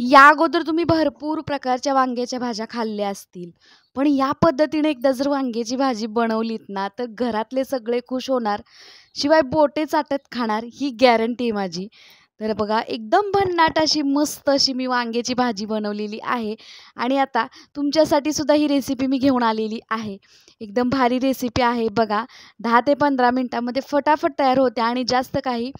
या अगोदर तुम्ही भरपूर प्रकारच्या वांग्याच्या भाज्या खाल्ल्या असतील. पण या पद्धतीने एकदा जर वांग्याची भाजी बनवलीत ना, तर घरातले सगळे खुश होणार. शिवाय बोटे चाटत खाणार ही गॅरंटी आहे माझी. तर बघा एकदम भन्नाट अशी मस्त अशी मी वांग्याची भाजी बनवलेली आहे आणि आता तुमच्यासाठी सुद्धा ही रेसिपी मी घेऊन आलेली आहे. एकदम भारी रेसिपी आहे बघा. 10 ते 15 मिनिटामध्ये फटाफट तयार होते आणि जास्त काही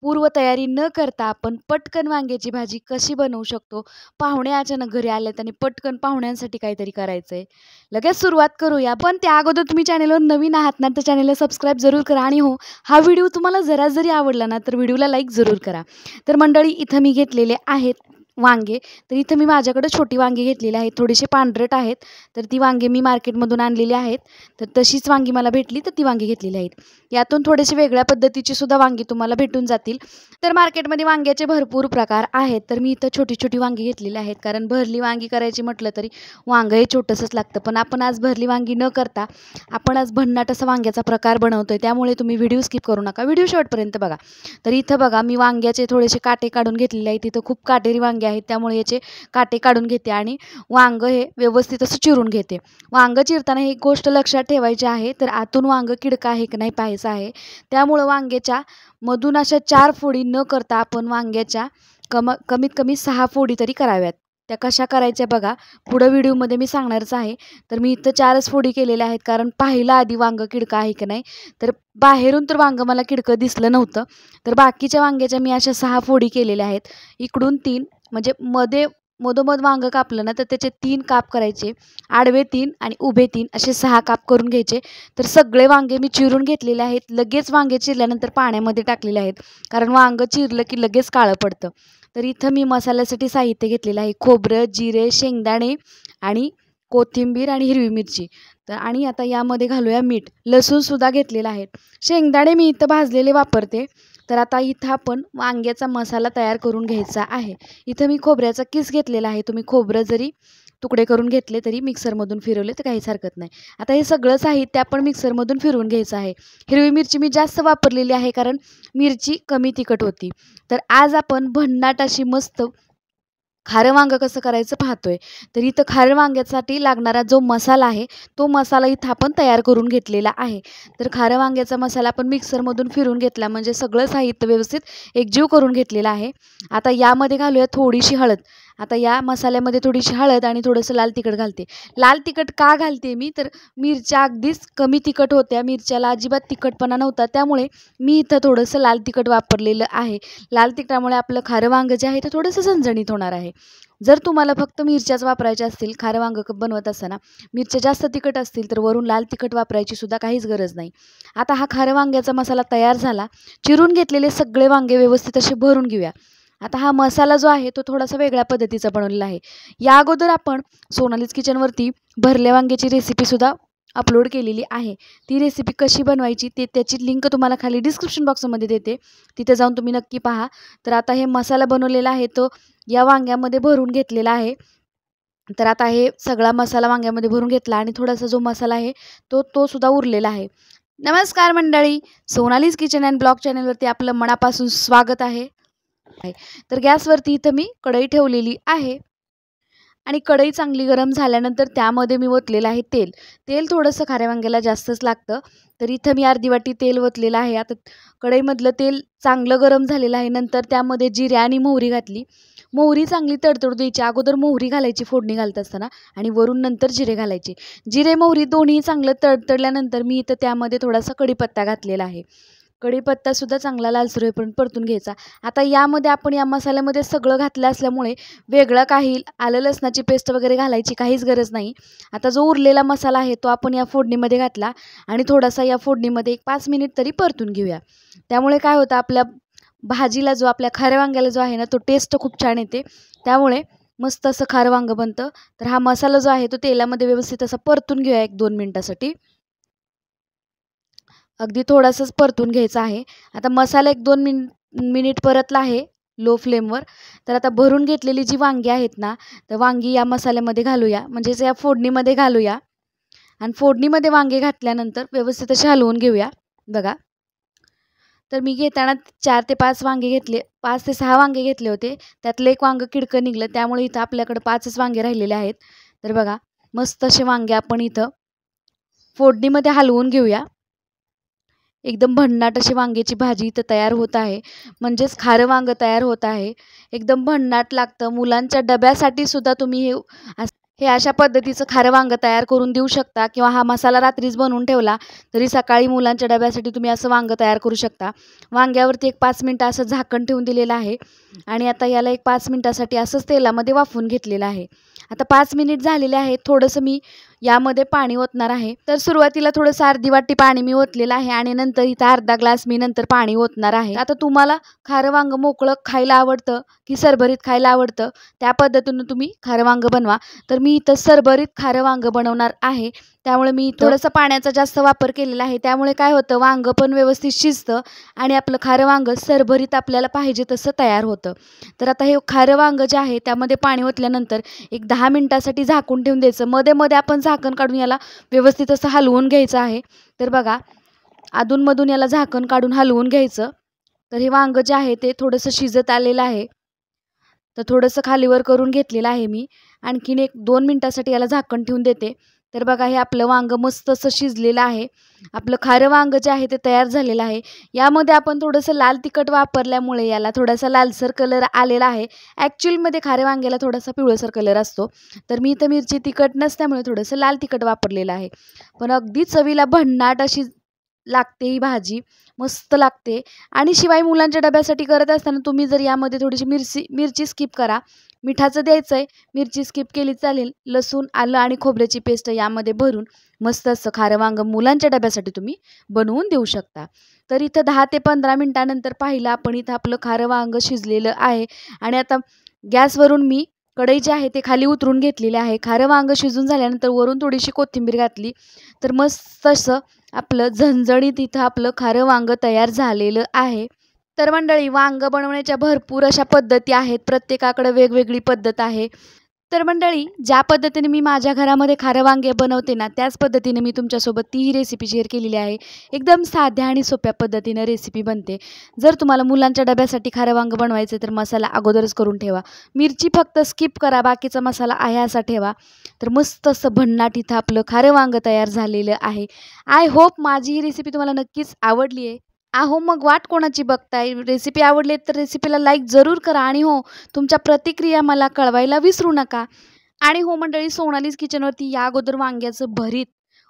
पूर्वतयारी न करता आपण पटकन वांग्याची भाजी कशी बनवू शकतो. पाहुणे अचानक घरी आलेत आणि पटकन पाहुण्यांसाठी काहीतरी करायचं आहे. लगेच सुरुवात करूया. पण त्या अगोदर तुम्ही चॅनलवर नवीन आहात ना, तर चॅनलला सबस्क्राईब जरूर करा आणि हो, हा व्हिडिओ तुम्हाला जरा जरी आवडला ना, तर व्हिडिओला लाईक जरूर करा. तर मंडळी इथं मी घेतलेले आहेत वांगे. तर इथं मी माझ्याकडे छोटी वांगी घेतलेली आहेत. थोडेसे पांढरट आहेत. तर ती वांगी मी मार्केटमधून आणलेली आहेत. तर तशीच वांगी मला भेटली तर ती वांगी घेतलेली आहेत. यातून थोडेसे वेगळ्या पद्धतीची सुद्धा वांगी तुम्हाला भेटून जातील. तर मार्केटमध्ये वांग्याचे भरपूर प्रकार आहेत. तर मी इथं छोटी छोटी वांगी घेतलेली आहेत. कारण भरली वांगी करायची म्हटलं तरी वांगं हे छोटंसंच लागतं. पण आपण आज भरली वांगी न करता आपण आज भन्नाट असा वांग्याचा प्रकार बनवतोय. त्यामुळे तुम्ही व्हिडिओ स्किप करू नका. व्हिडिओ शेवटपर्यंत बघा. तर इथं बघा मी वांग्याचे थोडेसे काटे काढून घेतलेले आहेत. इथं खूप काटेरी वांगे आहेत. त्यामुळे याचे काटे काढून घेते आणि वांगं हे व्यवस्थित असं चिरून घेते. वांगं चिरताना एक गोष्ट लक्षात ठेवायची आहे. तर आतून वांगं किडकं आहे की नाही पाहायचं आहे. त्यामुळं वांग्याच्या मधून अशा 4 फोडी न करता आपण वांग्याच्या कमीत कमी 6 फोडी तरी कराव्यात. त्या कशा करायच्या बघा पुढं व्हिडिओमध्ये मी सांगणारच आहे. तर मी इथं 4च फोडी केलेल्या आहेत. कारण पाहिलं आधी वांगं किडकं आहे की नाही. तर बाहेरून तर वांगं मला किडकं दिसलं नव्हतं. तर बाकीच्या वांग्याच्या मी अशा 6 फोडी केलेल्या आहेत. इकडून 3 म्हणजे मधोमध वांगं कापलं ना तर त्याचे 3 काप करायचे. आडवे 3 आणि उभे 3 असे 6 काप करून घ्यायचे. तर सगळे वांगे मी चिरून घेतलेले आहेत. लगेच वांगे चिरल्यानंतर पाण्यामध्ये टाकलेले आहेत. कारण वांगं चिरलं की लगेच काळं पडतं. तर इथं मी मसाल्यासाठी साहित्य घेतलेलं आहे. खोबरं, जिरे, शेंगदाणे आणि कोथिंबीर आणि हिरवी मिरची. तर आणि आता यामध्ये घालूया मीठ. लसूणसुद्धा घेतलेला आहे. शेंगदाणे मी इथं भाजलेले वापरते. तर आता इथं आपण वांग्याचा मसाला तयार करून घ्यायचा आहे. इथं मी खोबऱ्याचा किस घेतलेला आहे. तुम्ही खोबरं जरी तुकडे करून घेतले तरी मिक्सरमधून फिरवले तर काहीच हरकत नाही. आता हे सगळं साहित्य आपण मिक्सरमधून फिरवून घ्यायचं आहे. हिरवी मिरची मी जास्त वापरलेली आहे कारण मिरची कमी तिखट होती. तर आज आपण भन्नाट अशी मस्त खारं वांगं कसं करायचं पाहतोय. तर इथं खारं वांग्यासाठी लागणारा जो मसाला आहे तो मसाला इथं आपण तयार करून घेतलेला आहे. तर खारं वांग्याचा मसाला आपण मिक्सरमधून फिरून घेतला म्हणजे सगळं साहित्य व्यवस्थित एकजीव करून घेतलेलं आहे. आता यामध्ये घालूया थोडीशी हळद. आता या मसाल्यामध्ये थोडीशी हळद आणि थोडंसं लाल तिखट घालते. लाल तिखट का घालते मी तर मिरच्या अगदीच कमी तिखट होत्या. मिरच्याला अजिबात तिखटपणा नव्हता. त्यामुळे मी इथं थोडंसं लाल तिखट वापरलेलं आहे. लाल तिखटामुळे आपलं खारं वांगं जे आहे ते थोडंसं झणझणीत होणार आहे. जर तुम्हाला फक्त मिरच्याच वापरायच्या असतील खारं वांगं बनवत असताना मिरच्या जास्त तिखट असतील तर वरून लाल तिखट वापरायची सुद्धा काहीच गरज नाही. आता हा खारं वांग्याचा मसाला तयार झाला. चिरून घेतलेले सगळे वांगे व्यवस्थित असे भरून घेऊया. आता हा मसाला जो आहे तो थोडासा वेगळ्या पद्धतीचा बनवलेला आहे. या अगोदर आपण सोनालीज किचनवरती भरल्या वांग्याची रेसिपीसुद्धा अपलोड केलेली आहे. ती रेसिपी कशी बनवायची त्याची लिंक तुम्हाला खाली डिस्क्रिप्शन बॉक्समध्ये देते. तिथे जाऊन तुम्ही नक्की पहा. तर आता हे मसाला बनवलेला आहे तो या वांग्यामध्ये भरून घेतलेला आहे. तर आता हे सगळा मसाला वांग्यामध्ये भरून घेतला आणि थोडासा जो मसाला आहे तो सुद्धा उरलेला आहे. नमस्कार मंडळी, सोनालीज किचन अँड ब्लॉग चॅनलवरती आपलं मनापासून स्वागत आहे. तर गॅसवरती इथं मी कढई ठेवलेली आहे आणि कढई चांगली गरम झाल्यानंतर त्यामध्ये मी ओतलेलं आहे तेल. तेल थोडंसं खाऱ्या वांग्याला जास्तच लागतं. तर इथं मी अर्धी वाटी तेल ओतलेलं आहे. आता कढईमधलं तेल चांगलं गरम झालेलं आहे. नंतर त्यामध्ये जिरे आणि मोहरी घातली. मोहरी चांगली तडतडू द्यायची. अगोदर मोहरी घालायची फोडणी घालत असताना आणि वरून नंतर जिरे घालायचे. जिरे मोहरी दोन्ही चांगलं तडतडल्यानंतर मी इथं त्यामध्ये थोडासा कढीपत्ता घातलेला आहे. कढीपत्तासुद्धा चांगला लालसर होईपर्यंत परतून घ्यायचा. आता यामध्ये आपण या मसाल्यामध्ये सगळं घातलं असल्यामुळे वेगळं काही आलं लसणाची पेस्ट वगैरे घालायची काहीच गरज नाही. आता जो उरलेला मसाला आहे तो आपण या फोडणीमध्ये घातला आणि थोडासा या फोडणीमध्ये 5 मिनिट तरी परतून घेऊया. त्यामुळे काय होतं आपल्या भाजीला जो आपल्या खाऱ्या वांग्याला जो आहे ना तो टेस्ट खूप छान येते. त्यामुळे मस्त असं खारं वांगं बनतं. तर हा मसाला जो आहे तो तेलामध्ये व्यवस्थित असा परतून घेऊया 1-2 मिनिटासाठी. अगदी थोडासाच परतून घ्यायचा आहे. आता मसाला 1-2 मिनिट परतला आहे लो फ्लेमवर. तर आता भरून घेतलेली जी वांगी आहेत ना तर वांगी या मसाल्यामध्ये घालूया म्हणजेच या फोडणीमध्ये घालूया आणि फोडणीमध्ये वांगे घातल्यानंतर व्यवस्थित असे हलवून घेऊया. बघा तर मी घेताना 4 ते 5 वांगे घेतले, 5 ते 6 वांगे घेतले होते. त्यातलं एक वांगं किडकं निघालं, त्यामुळे इथं आपल्याकडे 5च वांगे राहिलेले आहेत. तर बघा, मस्त असे वांगे आपण इथं फोडणीमध्ये हलवून घेऊया. एकदम भन्नाट अशी वांग्याची भाजी इथं तयार होत आहे. म्हणजेच खारं वांगं तयार होत आहे. एकदम भन्नाट लागतं. मुलांच्या डब्यासाठी सुद्धा तुम्ही हे अशा पद्धतीचं खारं वांगं तयार करून देऊ शकता किंवा हा मसाला रात्रीच बनवून ठेवला तरी सकाळी मुलांच्या डब्यासाठी तुम्ही असं वांगं तयार करू शकता. वांग्यावरती एक 5 मिनिटं असं झाकण ठेवून दिलेलं आहे आणि आता याला एक 5 मिनिटासाठी असंच तेलामध्ये वाफवून घेतलेलं आहे. आता 5 मिनिट झालेले आहेत. थोडंसं मी यामध्ये पाणी ओतणार आहे. तर सुरुवातीला थोडंसं अर्धी वाटी पाणी मी ओतलेलं आहे आणि नंतर इथं अर्धा ग्लास मी नंतर पाणी ओतणार आहे. आता तुम्हाला खारं वांगं मोकळं खायला आवडतं की सरभरीत खायला आवडतं, त्या पद्धतीनं तुम्ही खारं वांगं बनवा. तर मी इथं सरभरीत खारं वांगं बनवणार आहे. त्यामुळे मी थोडंसं पाण्याचा जास्त वापर केलेला आहे. त्यामुळे काय होतं, वांगं पण व्यवस्थित शिजतं आणि आपलं खारं वांगं सरभरीत आपल्याला पाहिजे तसं तयार होतं. तर आता हे खारं वांगं जे आहे त्यामध्ये पाणी ओतल्यानंतर एक 10 मिनिटासाठी झाकून ठेवून द्यायचं. मध्ये मध्ये आपण झाकण काढून याला व्यवस्थित असं हलवून घ्यायचं आहे. तर बघा, अधूनमधून याला झाकण काढून हलवून घ्यायचं. तर हे वांगं जे आहे ते थोडंसं शिजत आलेलं आहे. तर थोडंसं खालीवर करून घेतलेलं आहे मी. आणखीन एक 2 मिनिटासाठी याला झाकण ठेवून देते. तर बघा, हे आपलं वांगं मस्त असं शिजलेलं आहे. आपलं खारं वांगं जे आहे ते तयार झालेलं आहे. यामध्ये आपण थोडंसं लाल तिखट वापरल्यामुळे याला थोडासा लालसर कलर आलेला आहे. ॲक्च्युअलमध्ये खाऱ्या वांग्याला थोडासा पिवळसर कलर असतो. तर मी इथं मिरची तिखट नसल्यामुळे थोडंसं लाल तिखट वापरलेलं आहे. पण अगदी चवीला भन्नाट अशी लागते ही भाजी, मस्त लागते. आणि शिवाय मुलांच्या डब्यासाठी करत असताना तुम्ही जर यामध्ये थोडीशी मिरची स्किप करा. मिठाचं द्यायचं आहे, मिरची स्किप केली चालेल. लसूण, आलं आणि खोबऱ्याची पेस्ट यामध्ये भरून मस्त असं खारं वांगं मुलांच्या डब्यासाठी तुम्ही बनवून देऊ शकता. तर इथं 10 ते 15 मिनिटानंतर पाहिलं आपण, इथं आपलं खारं वांगं शिजलेलं आहे. आणि आता गॅसवरून मी कढई जी आहे ते खाली उतरून घेतलेले आहे. खारं वांगं शिजून झाल्यानंतर वरून थोडीशी कोथिंबीर घातली. तर मस्त असं आपलं झणझणीत इथं आपलं खारं वांगं तयार झालेलं आहे. तर मंडळी, वांगं बनवण्याच्या भरपूर अशा पद्धती आहेत. प्रत्येकाकडे वेगवेगळी पद्धत आहे. तर मंडळी, ज्या पद्धतीने मी माझ्या घरामध्ये खारं वांगे बनवते ना, त्याच पद्धतीने मी तुमच्यासोबत ती रेसिपी शेअर केलेली आहे. एकदम साध्या आणि सोप्या पद्धतीनं रेसिपी बनते. जर तुम्हाला मुलांच्या डब्यासाठी खारं वांगं बनवायचं तर मसाला अगोदरच करून ठेवा. मिरची फक्त स्किप करा, बाकीचा मसाला आहे असा ठेवा. तर मस्त असं भन्नाट इथं आपलं खारं वांगं तयार झालेलं आहे. आय होप माझी ही रेसिपी तुम्हाला नक्कीच आवडली आहे. अहो, मग वाट कोणाची बघताय? रेसिपी आवडली तर रेसिपीला लाईक जरूर करा आणि हो, तुमच्या प्रतिक्रिया मला कळवायला विसरू नका. आणि हो मंडळी, सोनालीज किचनवरती या अगोदर वांग्याचं भरीत,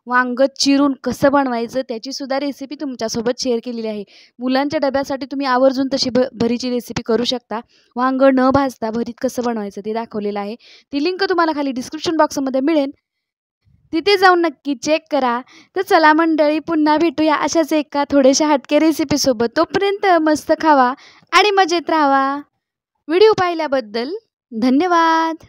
वांगं चिरून कसं बनवायचं त्याची सुद्धा रेसिपी तुमच्यासोबत शेअर केलेली आहे. मुलांच्या डब्यासाठी तुम्ही आवर्जून तशी भरीची रेसिपी करू शकता. वांगं न भाजता भरीत कसं बनवायचं ते दाखवलेलं आहे. ती लिंक तुम्हाला खाली डिस्क्रिप्शन बॉक्समध्ये मिळेल. तिथे जाऊन नक्की चेक करा. तर चला मंडळी, पुन्हा भेटूया अशाच एका थोड्याशा हटके रेसिपीसोबत. तोपर्यंत मस्त खावा आणि मजेत राहावा. व्हिडिओ पाहिल्याबद्दल धन्यवाद.